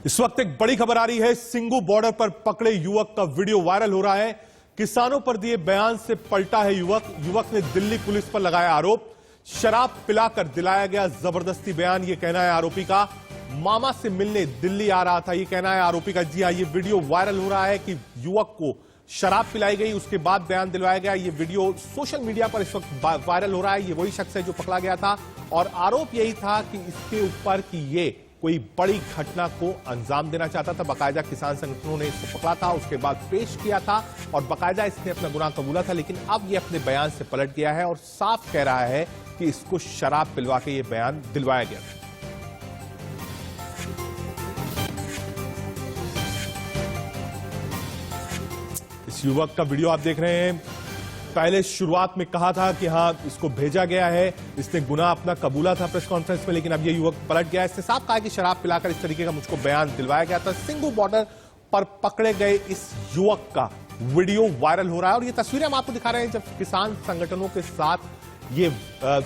इस वक्त एक बड़ी खबर आ रही है। सिंगू बॉर्डर पर पकड़े युवक का वीडियो वायरल हो रहा है। किसानों पर दिए बयान से पलटा है युवक ने दिल्ली पुलिस पर लगाया आरोप। शराब पिलाकर दिलाया गया जबरदस्ती बयान, यह कहना है आरोपी का। मामा से मिलने दिल्ली आ रहा था, यह कहना है आरोपी का। जी हां, यह वीडियो वायरल हो रहा है कि युवक को शराब पिलाई गई, उसके बाद बयान दिलवाया गया। यह वीडियो सोशल मीडिया पर इस वक्त वायरल हो रहा है। यह वही शख्स है जो पकड़ा गया था और आरोप यही था कि इसके ऊपर कि ये कोई बड़ी घटना को अंजाम देना चाहता था। बाकायदा किसान संगठनों ने इसको पकड़ा था, उसके बाद पेश किया था और बाकायदा इसने अपना गुनाह कबूला था। लेकिन अब ये अपने बयान से पलट गया है और साफ कह रहा है कि इसको शराब पिलवा के ये बयान दिलवाया गया। इस युवक का वीडियो आप देख रहे हैं। पहले शुरुआत में कहा था कि हां इसको भेजा गया है, इसने गुनाह अपना कबूला था प्रेस कॉन्फ्रेंस में, लेकिन अब यह युवक पलट गया है। इसने साफ कहा कि शराब पिलाकर इस तरीके का मुझको बयान दिलवाया गया था। सिंगू बॉर्डर पर पकड़े गए इस युवक का वीडियो वायरल हो रहा है और ये तस्वीरें हम आपको दिखा रहे हैं जब किसान संगठनों के साथ ये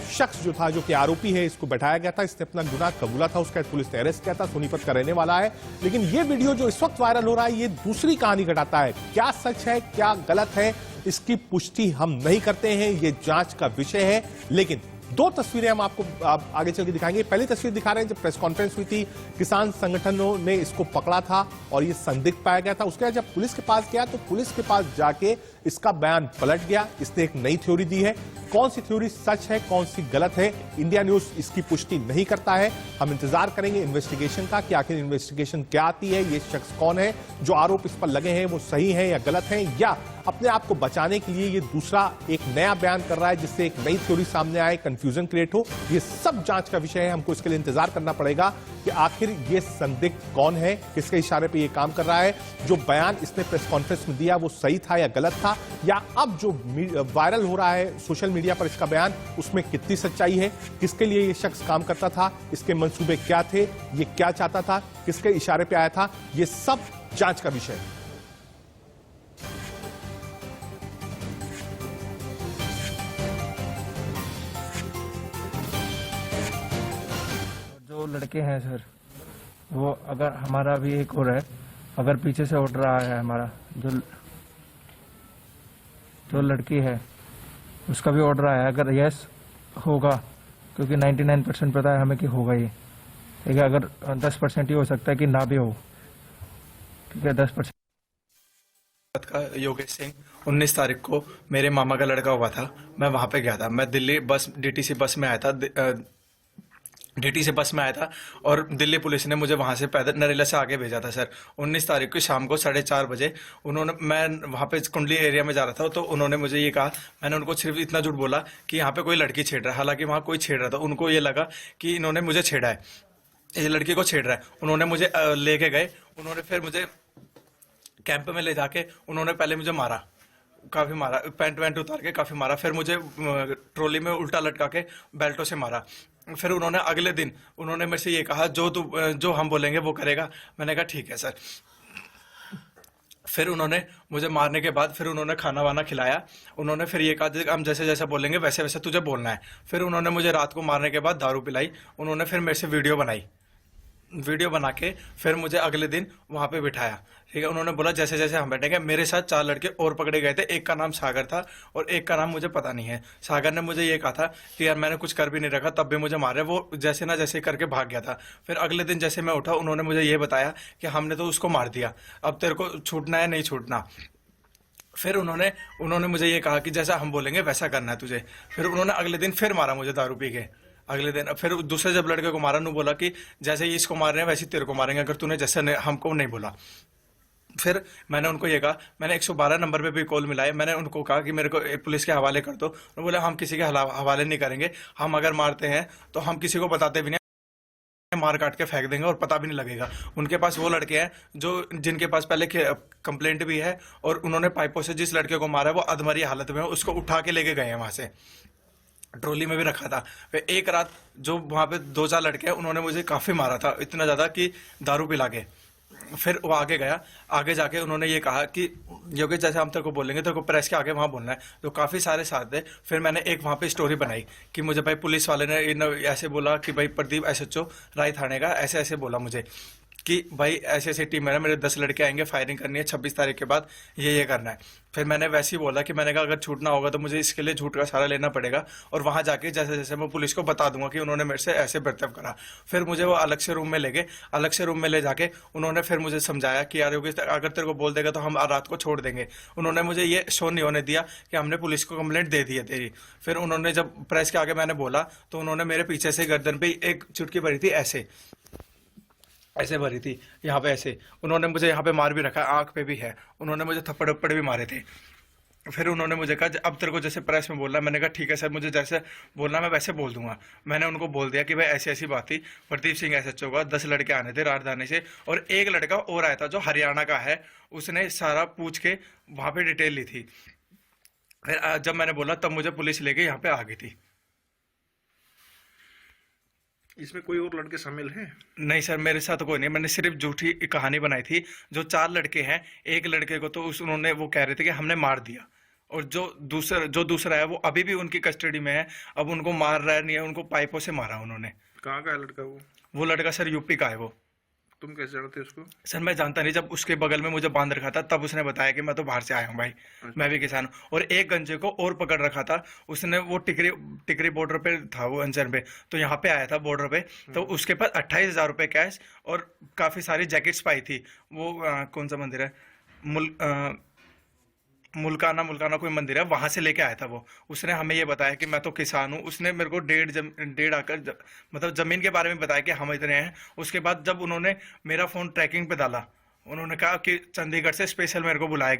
शख्स जो था, जो कि आरोपी है, इसको बैठाया गया था। इसने अपना गुनाह कबूला था, उसका पुलिस ने अरेस्ट किया था। सोनीपत का रहने वाला है। लेकिन ये वीडियो जो इस वक्त वायरल हो रहा है, ये दूसरी कहानी घटाता है। क्या सच है, क्या गलत है, इसकी पुष्टि हम नहीं करते हैं, ये जांच का विषय है। लेकिन दो तस्वीरें हम आपको आगे चल के दिखाएंगे। पहली तस्वीर दिखा रहे हैं जब प्रेस कॉन्फ्रेंस हुई थी, किसान संगठनों ने इसको पकड़ा था और ये संदिग्ध पाया गया था। उसके बाद जब पुलिस के पास गया तो पुलिस के पास जाके इसका बयान पलट गया। इसने एक नई थ्योरी दी है। कौन सी थ्योरी सच है, कौन सी गलत है, इंडिया न्यूज इसकी पुष्टि नहीं करता है। हम इंतजार करेंगे इन्वेस्टिगेशन का कि आखिर इन्वेस्टिगेशन क्या आती है, ये शख्स कौन है, जो आरोप इस पर लगे हैं वो सही है या गलत है, या अपने आप को बचाने के लिए ये दूसरा एक नया बयान कर रहा है जिससे एक नई थ्योरी सामने आए, कंफ्यूजन क्रिएट हो। ये सब जांच का विषय है। हमको इसके लिए इंतजार करना पड़ेगा कि आखिर ये संदिग्ध कौन है, किसके इशारे पे ये काम कर रहा है, जो बयान इसने प्रेस कॉन्फ्रेंस में दिया वो सही था या गलत था, या अब जो वायरल हो रहा है सोशल मीडिया पर इसका बयान, उसमें कितनी सच्चाई है, किसके लिए ये शख्स काम करता था, इसके मंसूबे क्या थे, ये क्या चाहता था, किसके इशारे पे आया था, ये सब जांच का विषय है। जो लड़के हैं सर, वो अगर हमारा भी एक और है, अगर पीछे से उड़ रहा है हमारा जो लड़की है उसका भी ऑर्डर आया है। अगर यस होगा, क्योंकि 99% पता है हमें कि होगा ये, ठीक है। अगर 10% ही हो सकता है कि ना भी हो, ठीक है। 10% का योगेश सिंह 19 तारीख को मेरे मामा का लड़का हुआ था। मैं वहां पे गया था। मैं दिल्ली डीटीसी बस में आया था। डीटी से बस में आया था और दिल्ली पुलिस ने मुझे वहां से पैदल नरेला से आगे भेजा था सर। 19 तारीख को शाम को 4:30 बजे मैं वहां पे कुंडली एरिया में जा रहा था, तो उन्होंने मुझे ये कहा, मैंने उनको सिर्फ इतना झूठ बोला कि यहाँ पे कोई लड़की छेड़ रहा है। हालांकि वहां कोई छेड़ रहा था। उनको ये लगा कि इन्होंने मुझे छेड़ा है, ये लड़की को छेड़ रहा है। उन्होंने मुझे लेके गए। उन्होंने फिर मुझे कैंप में ले जाके उन्होंने पहले मुझे मारा, काफी मारा, पैंट वैंट उतार के काफी मारा। फिर मुझे ट्रॉली में उल्टा लटका के बेल्टों से मारा। फिर उन्होंने अगले दिन उन्होंने मेरे से ये कहा, जो हम बोलेंगे वो करेगा। मैंने कहा ठीक है सर। फिर उन्होंने मुझे मारने के बाद फिर उन्होंने खाना वाना खिलाया। उन्होंने फिर ये कहा हम जैसे जैसे बोलेंगे वैसे वैसे तुझे बोलना है। फिर उन्होंने मुझे रात को मारने के बाद दारू पिलाई। उन्होंने फिर मेरे से वीडियो बना के फिर मुझे अगले दिन वहां पे बिठाया, ठीक है। उन्होंने बोला जैसे जैसे हम बैठेंगे। मेरे साथ 4 लड़के और पकड़े गए थे। एक का नाम सागर था और एक का नाम मुझे पता नहीं है। सागर ने मुझे ये कहा था कि यार मैंने कुछ कर भी नहीं रखा, तब भी मुझे मारे। वो जैसे ना जैसे करके भाग गया था। फिर अगले दिन जैसे मैं उठा, उन्होंने मुझे ये बताया कि हमने तो उसको मार दिया, अब तेरे को छूटना है नहीं छूटना। फिर उन्होंने मुझे ये कहा कि जैसा हम बोलेंगे वैसा करना है तुझे। फिर उन्होंने अगले दिन फिर मारा मुझे दारू पी के। अगले दिन फिर दूसरे जब लड़के को मारा, बोला कि जैसे ये इसको मार रहे हैं वैसे तेरे को मारेंगे अगर तूने जैसे हमको नहीं बोला। फिर मैंने उनको ये कहा, मैंने 112 नंबर पे भी कॉल मिलाई। मैंने उनको कहा कि मेरे को पुलिस के हवाले कर दो। उन्होंने बोला हम किसी के हवाले नहीं करेंगे, हम अगर मारते हैं तो हम किसी को बताते भी नहीं, मार काट के फेंक देंगे और पता भी नहीं लगेगा। उनके पास वो लड़के हैं जिनके पास पहले कंप्लेंट भी है और उन्होंने पाइपों से जिस लड़के को मारा है वो अधमरी हालत में है, उसको उठा के लेके गए हैं वहां से, ट्रॉली में भी रखा था। फिर एक रात जो वहां पे 2-4 लड़के हैं उन्होंने मुझे काफी मारा था, इतना ज्यादा कि दारू पिला के। फिर वो आगे गया, आगे जाके उन्होंने ये कहा कि योगेश जैसे हम तेरे को बोलेंगे तेरे को प्रेस के आगे वहां बोलना है। तो काफी सारे साथ थे। फिर मैंने एक वहां पे स्टोरी बनाई कि मुझे भाई पुलिस वाले ने ऐसे बोला कि भाई प्रदीप SHO राय थाने का ऐसे ऐसे बोला मुझे। कि भाई ऐसे ऐसी टीम है ना, मेरे 10 लड़के आएंगे, फायरिंग करनी है 26 तारीख के बाद, ये करना है। फिर मैंने वैसे ही बोला कि मैंने कहा अगर छूटना होगा तो मुझे इसके लिए झूठ का सहारा लेना पड़ेगा, और वहां जाके जैसे जैसे मैं पुलिस को बता दूंगा कि उन्होंने मेरे से ऐसे बर्ताव करा। फिर मुझे वो अलग से रूम में ले गए, अलग से रूम में ले जाके उन्होंने फिर मुझे समझाया कि यार योगेश अगर तेरे को बोल देगा तो हम रात को छोड़ देंगे। उन्होंने मुझे ये शो नहीं होने दिया कि हमने पुलिस को कंप्लेंट दे दी है तेरी। फिर उन्होंने जब प्रेस के आगे मैंने बोला तो उन्होंने मेरे पीछे से गर्दन पे एक चुटकी भरी थी, ऐसे ऐसे भरी थी, यहाँ पे ऐसे। उन्होंने मुझे यहाँ पे मार भी रखा है, आंख पे भी है, उन्होंने मुझे थप्पड़ वप्पड़ भी मारे थे। फिर उन्होंने मुझे कहा अब तेरे को जैसे प्रेस में बोलना है। मैंने कहा ठीक है सर, मुझे जैसे बोलना मैं वैसे बोल दूंगा। मैंने उनको बोल दिया कि भाई ऐसी ऐसी बात थी, प्रदीप सिंह SHO का 10 लड़के आने थे राजधानी से, और एक लड़का और आया था जो हरियाणा का है, उसने सारा पूछ के वहां पे डिटेल ली थी। फिर जब मैंने बोला तब मुझे पुलिस लेके यहाँ पे आ गई थी। इसमें कोई और लड़के शामिल हैं? नहीं सर, मेरे साथ कोई नहीं, मैंने सिर्फ झूठी कहानी बनाई थी। जो 4 लड़के हैं, एक लड़के को तो उन्होंने वो कह रहे थे कि हमने मार दिया, और जो दूसरा है वो अभी भी उनकी कस्टडी में है। अब उनको मार रहा है नहीं है, उनको पाइपों से मारा उन्होंने। कहाँ का है लड़का वो? वो लड़का सर यूपी का है वो। तुम कैसे जानते उसको? सर मैं जानता नहीं, जब उसके बगल में मुझे बांध रखा था तब उसने बताया कि मैं तो बाहर से आया हूँ भाई, मैं भी किसान हूँ। और एक गंजे को और पकड़ रखा था उसने, वो टिकरी बॉर्डर पे था वो अंजन पे, तो यहाँ पे आया था बॉर्डर पे, तो उसके पास 28,000 रुपये कैश और काफी सारी जैकेट्स पाई थी। वो कौन सा मंदिर है, मुल्काना कोई मंदिर है, वहां से लेके आया था वो। उसने हमें ये बताया कि मैं तो किसान हूँ। उसने मेरे को डेढ़ आकर मतलब जमीन के बारे में बताया कि हम इतने हैं। उसके बाद जब उन्होंने मेरा फोन ट्रैकिंग पे डाला, उन्होंने कहा कि चंडीगढ़ से स्पेशल मेरे को बुलाया